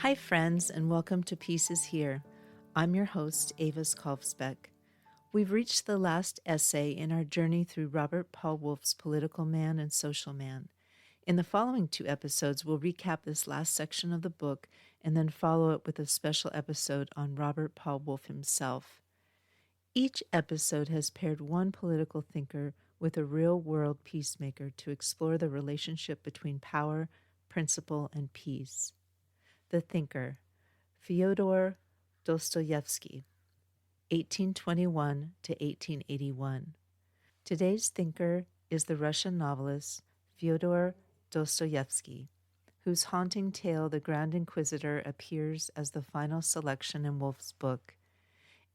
Hi, friends, and welcome to Peace is Here. I'm your host, Avis Kalfsbeek. We've reached the last essay in our journey through Robert Paul Wolff's Political Man and Social Man. In the following 2 episodes, we'll recap this last section of the book and then follow it with a special episode on Robert Paul Wolff himself. Each episode has paired one political thinker with a real-world peacemaker to explore the relationship between power, principle, and peace. The thinker, Fyodor Dostoevsky, 1821 to 1881. Today's thinker is the Russian novelist Fyodor Dostoevsky, whose haunting tale, The Grand Inquisitor, appears as the final selection in Wolff's book.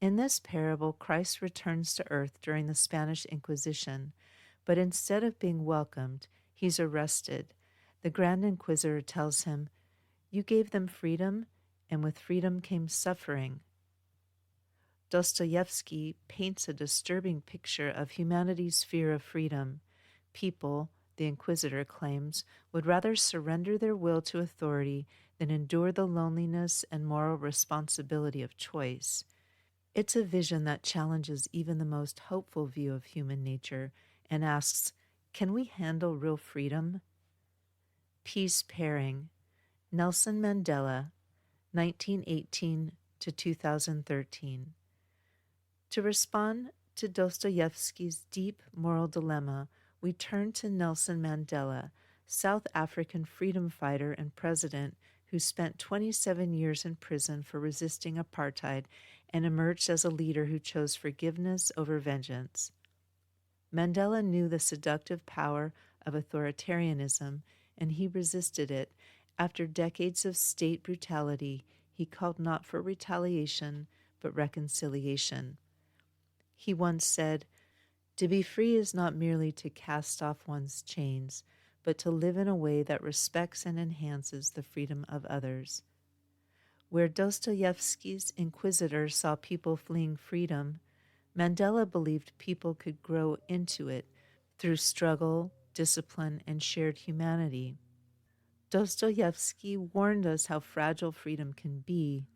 In this parable, Christ returns to earth during the Spanish Inquisition, but instead of being welcomed, he's arrested. The Grand Inquisitor tells him, "You gave them freedom, and with freedom came suffering." Dostoevsky paints a disturbing picture of humanity's fear of freedom. People, the Inquisitor claims, would rather surrender their will to authority than endure the loneliness and moral responsibility of choice. It's a vision that challenges even the most hopeful view of human nature and asks, can we handle real freedom? Peace pairing. Nelson Mandela, 1918 to 2013. To respond to Dostoevsky's deep moral dilemma, we turn to Nelson Mandela, South African freedom fighter and president who spent 27 years in prison for resisting apartheid and emerged as a leader who chose forgiveness over vengeance. Mandela knew the seductive power of authoritarianism, and he resisted it. After decades of state brutality, he called not for retaliation, but reconciliation. He once said, "To be free is not merely to cast off one's chains, but to live in a way that respects and enhances the freedom of others." Where Dostoevsky's Inquisitor saw people fleeing freedom, Mandela believed people could grow into it through struggle, discipline, and shared humanity. Dostoevsky warned us how fragile freedom can be.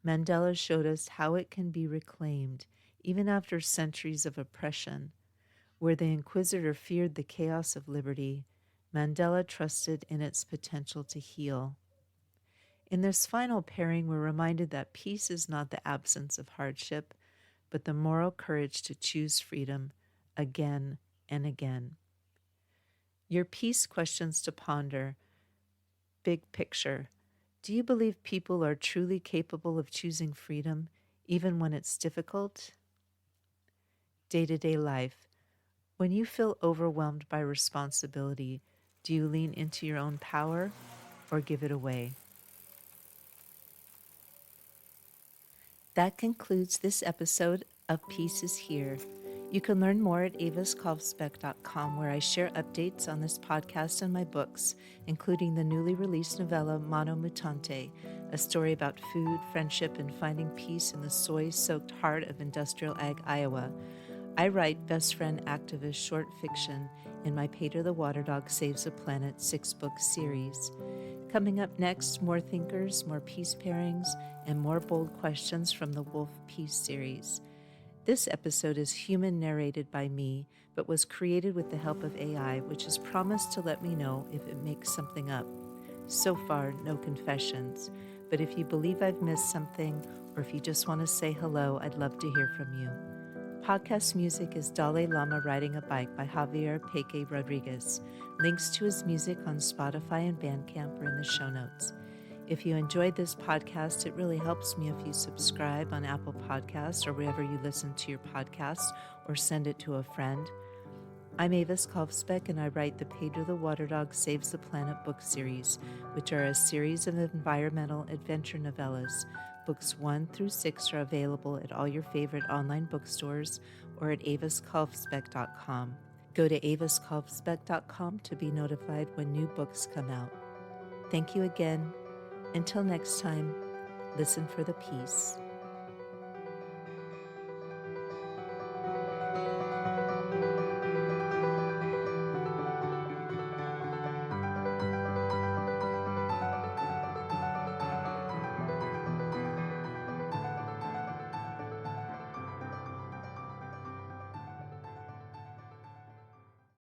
Mandela showed us how it can be reclaimed, even after centuries of oppression. Where the Inquisitor feared the chaos of liberty, Mandela trusted in its potential to heal. In this final pairing, we're reminded that peace is not the absence of hardship, but the moral courage to choose freedom again and again. Your peace questions to ponder. Big picture. Do you believe people are truly capable of choosing freedom, even when it's difficult? Day-to-day life. When you feel overwhelmed by responsibility, do you lean into your own power or give it away? That concludes this episode of Peace is Here. You can learn more at aviskalfsbeek.com, where I share updates on this podcast and my books, including the newly released novella Mano Mutante, a story about food, friendship, and finding peace in the soy-soaked heart of industrial ag Iowa. I write best friend activist short fiction in my Peter the Water Dog Saves the Planet 6-book series. Coming up next, more thinkers, more peace pairings, and more bold questions from the Wolff Peace series. This episode is human narrated by me, but was created with the help of AI, which has promised to let me know if it makes something up. So far, no confessions, but if you believe I've missed something, or if you just want to say hello, I'd love to hear from you. Podcast music is Dalai Lama Riding a Bike by Javier Peque Rodriguez. Links to his music on Spotify and Bandcamp are in the show notes. If you enjoyed this podcast, it really helps me if you subscribe on Apple Podcasts or wherever you listen to your podcasts, or send it to a friend. I'm Avis Kalfsbeek, and I write the Pedro the Water Dog Saves the Planet book series, which are a series of environmental adventure novellas. Books 1 through 6 are available at all your favorite online bookstores or at aviskalfsbeek.com. Go to aviskalfsbeek.com to be notified when new books come out. Thank you again. Until next time, listen for the peace.